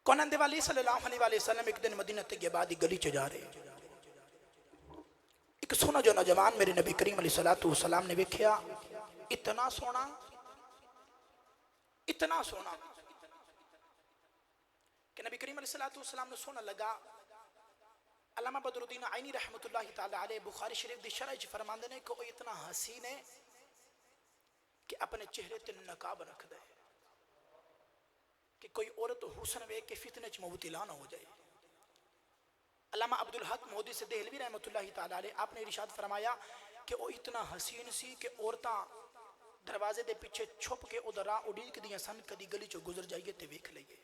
کونند والی صلی اللہ علیہ وسلم ایک دن مدینہ طیبہ دی گلی چ جا رہے، ایک سونا جو نوجوان میرے نبی کریم علیہ السلام نے ویکھیا، اتنا سونا کہ نبی کریم علیہ السلام نے سونا لگا۔ علامہ بدر الدین عینی رحمت اللہ تعالی علیہ بخاری شریف دی شرح وچ فرماندے نے کہ وہ اتنا حسین ہے کہ اپنے چہرے تے نقاب رکھ دے کہ کوئی عورت حسن ویکھ کے فتنے چ مبتلا نہ ہو جائے۔ علامہ عبدالحق مودی سے دہلوی رحمت اللہ تعالی علیہ آپ نے ارشاد فرمایا کہ وہ اتنا حسین سی کہ عورتاں دروازے دے پیچھے چھپ کے ادھر راہ اڈیک دیاں سن، کدی گلی چو گزر جائیے تے ویکھ لئیے،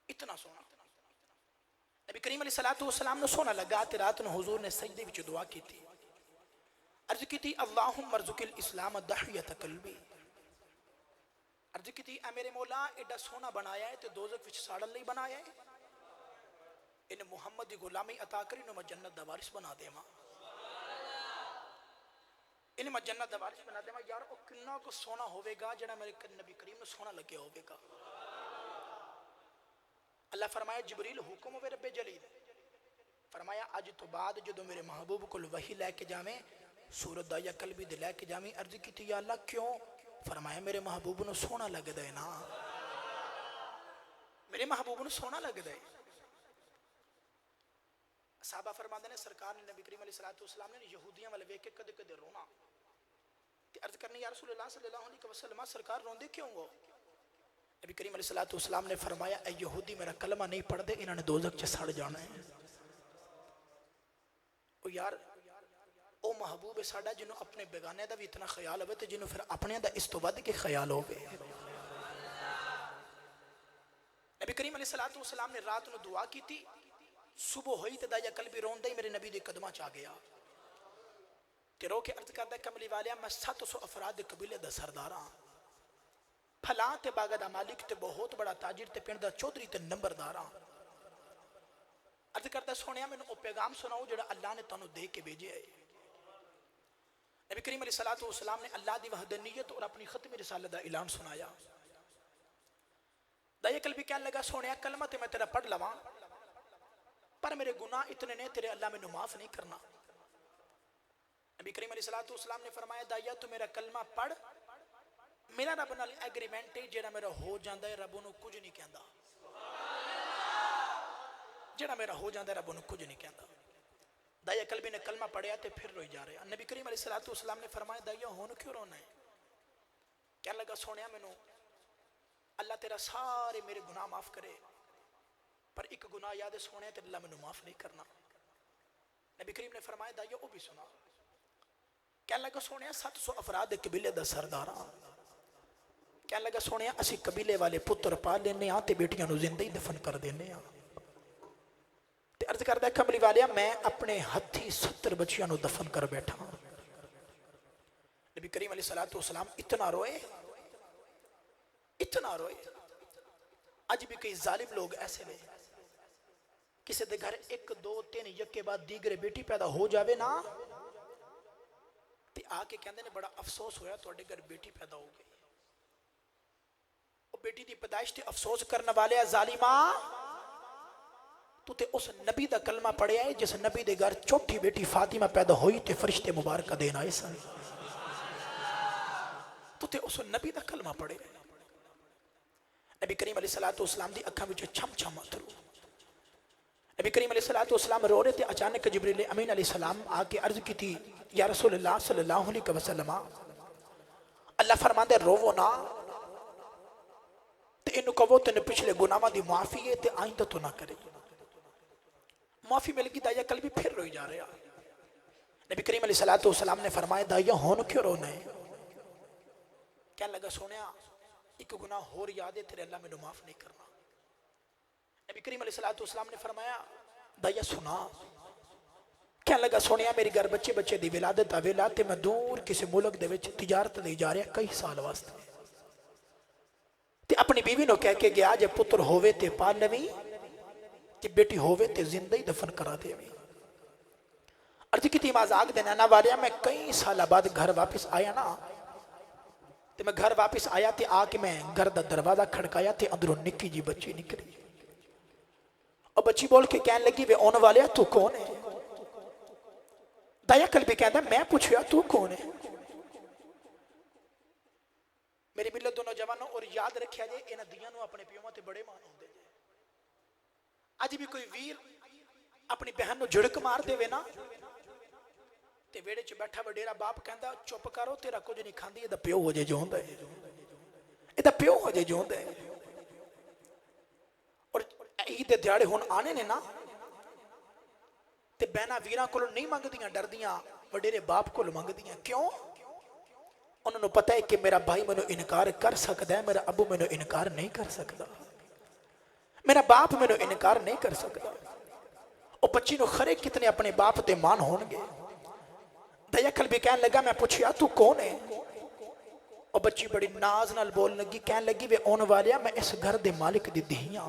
اتنا سونا۔ نبی کریم علیہ السلام نے سونا لگا تے رات نے حضور نے سجدے وچ دعا کی تھی، عرض کی تھی اللہم ارزق الاسلام دحیۃ قلبی، عرض کی تھی اے میرے مولا ایڈا سونا بنایا ہے تے دوزخ وچ ساڑن لئی بنایا ہے، ان محمد دی غلامی عطا کری نو میں جنت دا وارث بنا دے ماں، ان میں جنت دا وارث بنا دے ماں۔ یار او کنا کو سونا ہوئے گا جڑا میرے نبی کریم نے سونا لگیا ہوئے گا۔ اللہ فرمایا جبریل حکم ہوئے رب جلیل، فرمایا اج تو بعد جدو میرے محبوب کو وحی لے کے جاویں سورت دا یا قلبی دے لے کے جاویں، عرض کی تھی یا اللہ کیوں؟ فرمایا میرے محبوب نے سونا لگ دے نا، میرے محبوب نے سونا لگ دے۔ صحابہ فرماندے نے سرکار نے نبی کریم علیہ السلام نے یہودیاں والے ویکھ کے کدے کدے رونا تے عرض کرنی یا رسول اللہ صلی اللہ علیہ وسلم سرکار روندے کیوں ہو؟ نبی کریم علیہ السلام نے فرمایا اے یہودی میرا کلمہ نہیں پڑھ دے انہوں نے دوزخ چ سڑ جانا ہے۔ او یار او محبوب ساڈا جنہوں اپنے بیگانے دا بھی اتنا خیال ہوئے تے جنہوں پھر اپنے دا اس تو ود کے خیال ہوئے۔ نبی کریم علیہ السلام نے رات نو دعا کی تھی، صبح ہوئی تے دایا قلبی رون دے میرے نبی دے قدمہ چاہ گیا تے رو کے عرض کردہ کملی والیا میں 700 افراد قبیلے دا سرداراں، پھلاں تے باغدہ مالک تے بہت بڑا تاجر تے پنڈ دا چودھری تے نمبرداراں، عرض کردہ سونیا میں نے او پیغام سناؤ جڑا اللہ نے تانوں دے کے بھیجے ہے۔ نبی کریم علیہ السلام نے اللہ دی وحدانیت اور اپنی ختم رسالت دا اعلان سنایا۔ دایا قلبی کہنے لگا سونیا کلمہ تے میں تیرا پڑھ لواں پر میرے گناہ اتنے نے تیرے اللہ میں معاف نہیں کرنا۔ نبی کریم علیہ السلام نے فرمایا دایا تو میرا کلمہ پڑھ، میرا رب نال ایگریمنٹ ہے جیڑا میرا ہو جاندہ ہے رب انہوں کچھ نہیں کہندہ، جیڑا میرا ہو جاندہ ہے رب انہوں کچھ نہیں کہندہ۔ دایا قلبی نے کلمہ پڑھیا تے پھر روئی جا رہے ہیں۔ نبی کریم علیہ السلام نے فرمایا دایا ہون کیوں رونا ہے؟ کہنے لگا سونیا میں اللہ تیرا سارے میرے گناہ معاف کرے پر ایک گناہ یاد ہے سونے تے اللہ میں معاف نہیں کرنا۔ نبی کریم نے فرمایا دایا وہ بھی سنا۔ کہنے لگا سونے 700 افراد قبیلے دا سرداراں، کہنے لگا سونے اسی قبیلے والے پتر پال لینے آتے بیٹیاں نو زندہ ہی دفن کر دینے آ تے عرض کردہ کملی والیا میں اپنے ہتھی 70 بچیاں نو دفن کر بیٹھا۔ نبی کریم علیہ السلام اتنا روئے، اتنا روئے۔ آج بھی کئی ظالم لوگ ایسے میں کسی دے گھر 1 2 3 یک کے بعد دیگرے بیٹی پیدا ہو جاوے نا تے آکے کہندے نے بڑا افسوس ہویا تو اڈے گھر بیٹی پیدا ہو گئی، وہ بیٹی دی پیدائش تے افسوس کرنے والے ظالماں تو تے اس نبی دا کلمہ پڑھے آئے جس نبی دے گھر چھوٹی بیٹی فاطمہ پیدا ہوئی تے فرشتے مبارکہ دینا آئے سن، تو تے اس نبی دا کلمہ پڑھے آئے۔ نبی کریم علیہ السلام دی اکھاں وچ چھم چھم اتھرو، نبی کریم علیہ السلام رو رہے تھے، اچانک جبریل امین علیہ السلام آکے عرض کی تھی یا رسول اللہ صلی اللہ علیہ وسلم اللہ فرماندے روو نا تے انہوں کہو تے پچھلے گناہاں دی معافی ہے تے آئندہ تو نہ کرے۔ معافی مل گئی دایا قلبی پھر روئی جا رہا۔ نبی کریم علیہ السلام نے فرمایا دایا ہون کیوں رونا ہے؟ کہنے لگا سونیا ایک گناہ ہور یاد ہے تیرے اللہ میں معاف نہیں کرنا۔ نبی کریم علیہ السلام نے فرمایا دایا سنا۔ کہنے لگا سونیا میری گھر بچے دی ولادت آویلا تے میں دور کسی ملک دے وچ تجارت دے جا رہا کئی سال واسطے تے اپنی بیوی نو کہہ کے گیا جے پتر ہووے تے پال لویں تے بیٹی ہووے تے زندہ ہی دفن کرا دے ویں۔ عرض کی تھی مازاق دینا نا والیا میں کئی سالہ بعد گھر واپس آیا نا تے میں گھر واپس آیا تے آ کے میں گھر دا دروازہ کھڑکایا تے اندروں نکی جی بچی نکلی اور بچی بول کے کہنے لگی وے آنے والے تو کون ہے؟ دایا قلبی کہندا میں پوچھیا تو کون ہے؟ میری ملت دو نوجوانوں اور یاد رکھیا جے انہاں دیاں نو اپنے پیواں تے بڑے مان ہوندے جے اج بھی کوئی ویر اپنی بہن نو جھڑک مار دے وے نا تے ویڑے چ بیٹھا وڈیرا باپ کہندا چپ کرو تیرا کچھ نہیں کھاندی اے دا پیو ہو جے جو ہوندا ہے اے دا پیو ہو جے جو ہوندا ہے اور عید دے دیہاڑے ہن آنے نے نا تے بہنا ویراں کولوں نہیں منگدیاں ڈردیاں وڈیرے باپ کول منگدیاں کیوں انہوں نے پتہ ہے کہ میرا بھائی میں انکار کر سکتا ہے میرا ابو میں انکار نہیں کر سکتا میرا باپ میں انکار نہیں کر سکتا اور بچی نو خرے کتنے اپنے باپ تے مان ہون گے دیا کل بھی کہنے لگا میں پوچھیا تو کون ہے اور بچی بڑی ناز نال بول لگی کہنے لگی وے اون والیا میں اس گھر دے مالک دی دہیاں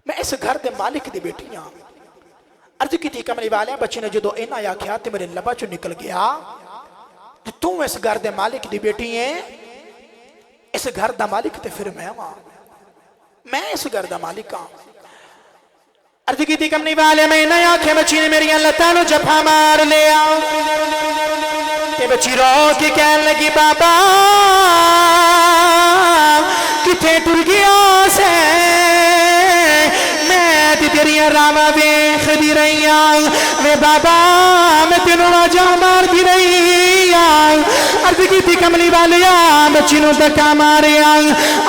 میں اس گھر دے مالک دی بیٹیاں عرض کی تھی کملی والیا بچی نے جدو اینا یا کیا تے میرے لبا چو نکل گیا تو اس گھر دے مالک دی بیٹی ہیں اس گھر دا مالک تے پھر میں اس گھر دا مالک ہاں عرض کی تھی کملی والے میں نہ آنکھیں بچی نے میری اللہ تعالیٰ جفا مار لیا تے بچی رو کی کہنے لگی بابا کتھے ٹر گیا سے میں تیریاں راما ویکھ دی رہی ہوں وے بابا میں تینوں واجہ مار دی رہی ہوں عرض کی تھی کملی والیا بچی نو دکا ماریا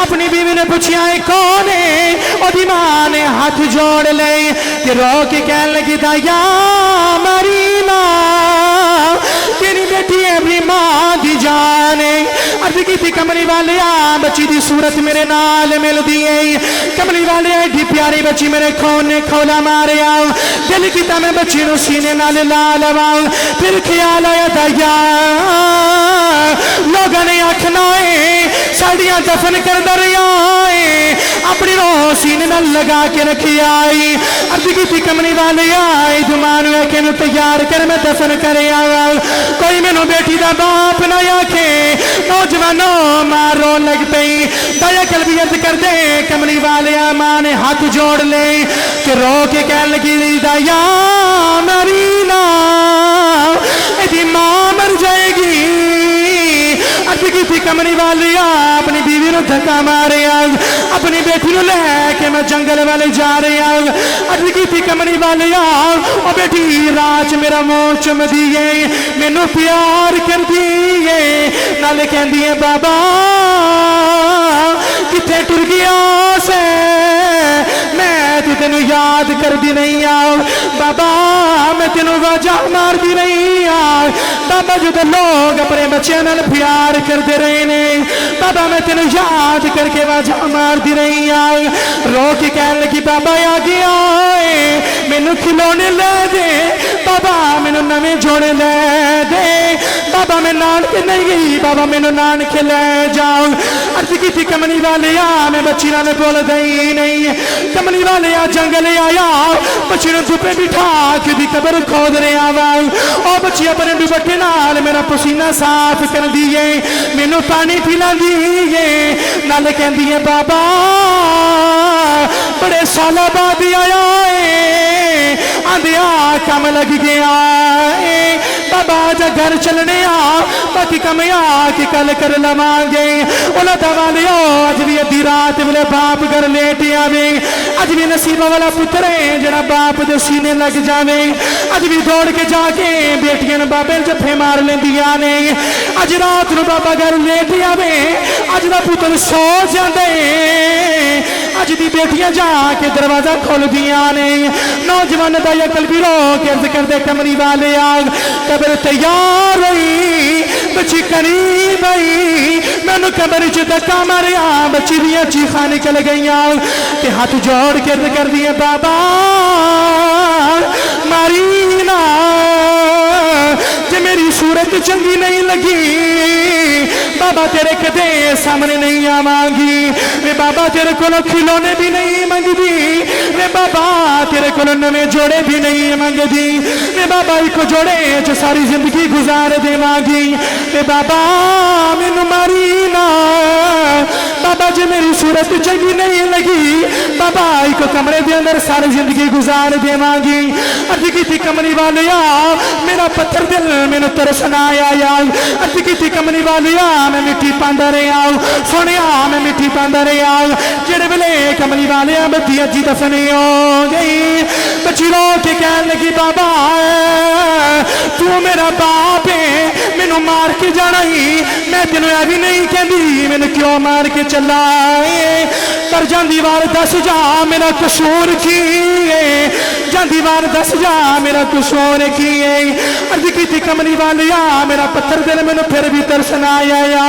اپنی بیوی نے پوچھیا ہے کون ہے او دی ماں نے ہاتھ جوڑ لے کہ رو کے کہنے لگی دایا مرینا تیری بیٹی ہے بھی ماں دی جانے عرض کی تھی کملی والیا بچی دی صورت میرے نال مل دیئے کملی والیا ایڈی پیاری بچی میرے کھونے کھولا ماریا دل کی تا میں بچی نو سینے نال لالوا پھر خیال آیا دایا لوگوں نے آکھنا ہے ساڑیاں دفن کر دریائے اپنی روح سینے نال لگا کے رکھی آئی عرض کی تھی کملی والے آئی دمانو ہے کہ انہوں تیار کر میں دفن کرے آیا کوئی میں نو بیٹی دا باپ نہ آکھے نوجوانوں مارو لگ پئی دایا قلبیت کر دے کملی والے ماں نے ہاتھ جوڑ لے کہ رو کے کہنے لگی دایا مرینا ایدی ماں مر جائے گی عرض کی تھی کملی والی اپنی بیوی نو دھکا مارے اپنی بیٹی نو لے کے میں جنگل والے جا رہے عرض کی تھی کملی والی او بیٹی راج میرا منہ چم دیئے مینوں پیار کر دیئے نالے کہن دیئے بابا کتے ٹر گیا سے میں تینوں یاد کر دی نہیں آؤ بابا میں تینوں واجہ مار دی نہیں آؤ بابا جو تو لوگ اپنے بچے نال پیار کر دے رہے نے بابا میں تینوں یاد کر کے واجہ مار دی نہیں آؤ رو کے کہنے لگی بابا آ گیا مینوں کھلونے لے دے بابا مینوں نویں جوڑے لے دے بابا میں نان کے نہیں گئی بابا مینوں نان کے لے جاؤ عرض کی تھی کملی والے میں بچی نے بول دئی نہیں کملی والے جنگل آیا بچی نے دھوپے بٹھا کے دی قبر کھود رہے آوا او بچی اپنے دوپٹے نال میرا پسینہ صاف کر دیئے مینوں پانی پلا دیئے نالے کہن دیئے بابا بڑے سالہ بعد آیا ہے آندیا کم لگ گیا ہے بابا جا گھر چلنے باقی کم کہ کل کر لمانگے اولا دوالے آج بھی ادھی رات بلے باپ گھر لیٹے آوے آج بھی نصیبہ والا پترے جڑا باپ دے سینے لگ جاوے آج بھی دوڑ کے جا کے بیٹیاں بابے جفے مار لیں دیا نے آج رات نو بابا گھر لیٹے آوے آج دا پتر سو جاندے آج دی بیٹیاں جا کے دروازہ کھول دیا نے نوجوان دا یا قلبی رو کے عرض کر دے کمری والے آگ قبر تیار ہوئی بچی قریب آئی میں نے قبر چھ دکا ماریا بچی دیا چیخا نکل گئی کہ ہاتھ جوڑ کے عرض کر دیے بابا مارینا جے میری صورت چنگی نہیں لگی بابا تیرے کدے سامنے نہیں آوانگی میں بابا تیرے کولو کھلونے بھی نہیں منگدی میں بابا تیرے کولو نویں جوڑے بھی نہیں منگدی میں بابا ایک جوڑے جو ساری زندگی گزار دے مانگی میں بابا مینوں ماری نا بابا جے میری صورت چنگی نہیں لگی بابا ایک کمرے دے اندر ساری زندگی گزار دے مانگی ارد کی تھی کمری والیا میرا پتھر دل مینوں ترسنا آیا ارد کی تھی کمری والیا میں مٹی پاندا رہا سونیا میں مٹی پاندا رہا جڑے ویلے کملی والیا بچی اجی دفنی ہو گئی بچی رو کے کہن لگی بابا تو میرا باپ ہے مینوں مار کے جانا ہی میں تینوں اے بھی نہیں کہندی مینوں کیوں مار کے چلا پر جان دیوار دس جا میرا قصور کی ہے جان دیوار دس جا میرا قصور کی ہے عرض کی تھی کملی والیا میرا پتھر دل مینوں پھر بھی ترسنا آیا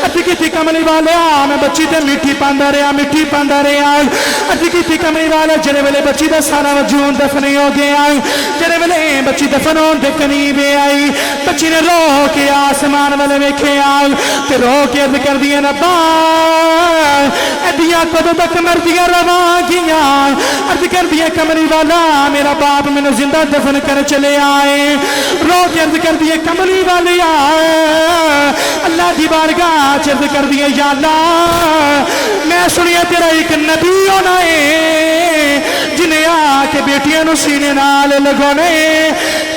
عرض کی تھی کملی والیا میں بچی تے مٹی پاندا رہا مٹی پاندا رہا عرض کی تھی کملی والا جڑے ویلے بچی دا سارا وجود دفن ہو گیا جڑے ویلے بچی دفن ہون دے قریب آئی بچی نے رو کے آسمان والے ویکھیا تے رو کے عرض کر دیا ربا ادیاں کدوں تک مردیاں رواں گیاں عرض کر دیا کملی والا میرا باپ مینوں زندہ دفن کر چلے آئے رو کے عرض کر دیا کملی والے اللہ دی بارگاہ عرض کر دیا یا اللہ میں سنیا تیرا ایک نبی ہونا ہے جنہیں آ کے بیٹیاں نو سینے نال لگونے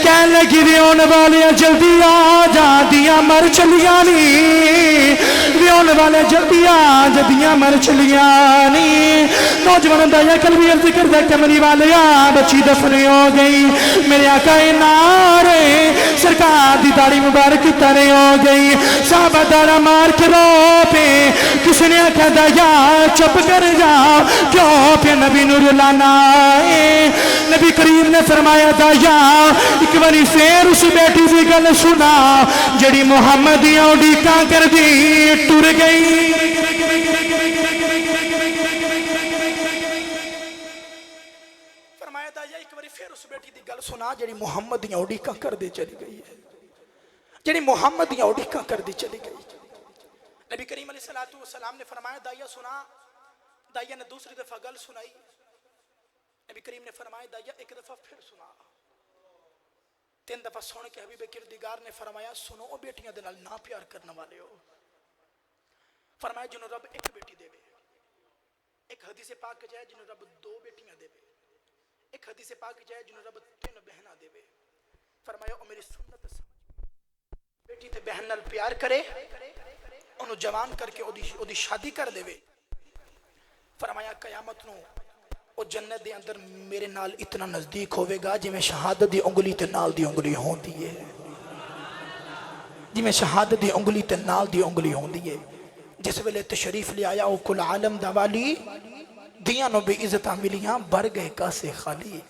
کہن لگی ویون والے جلدی آ جا دیاں مر چلیاں نی ویون والے جلدی آ جا دیاں مر چلیاں نی نوجوان دایا قلبی عرض کردہ کملی والے بچی دفن ہو گئی میرے آقا نارے سرکار دی داڑھی مبارک ترے ہو گئی صحابہ دارہ مار کے رو پہ کسی نے آکھا دایا چپ کر جاؤ کیوں پہ نبی نور لانا ہے نبی کریم نے فرمایا دایا ایک باری پھر اس بیٹی سے گل سنا جڑی محمد اڈیکاں کر دی ٹر گئی فرمایا دایا ایک باری پھر اس بیٹی دی گل سنا جڑی محمد اڈیکاں کر دی چلی گئی ہے جڑی محمد اڈیکاں کر دی چلی گئی نبی کریم علیہ السلام نے فرمایا دایا سنا دایا نے دوسری دفعہ گل سنائی نبی کریم نے فرمایا دایا ایک دفعہ پھر سنا تین دفعہ سن کے حبیب کردگار نے فرمایا سنو او بیٹیاں دے نال نہ پیار کرنے والے ہو فرمایا جنہوں رب ایک بیٹی دے ایک حدیث پاک جائے جنہوں رب دو بیٹیاں دے ایک حدیث پاک جائے جنہوں رب تین بہنہ دے فرمایا او میری سنت سمجھ بیٹی تے بہن نال پیار کرے انہوں جوان کر کے او دی شادی کر دے فرمایا قیامت نو او جنت دے اندر میرے نال اتنا نزدیک ہوئے گا جی میں شہادت دی انگلی تے نال دی انگلی ہون دیئے جی میں شہادت دی انگلی تے نال دی انگلی ہون دیئے جس ویلے تشریف لے آیا او کل عالم دوالی دیاں نو بے عزتہ ملیاں بھر گئے کاسے خالی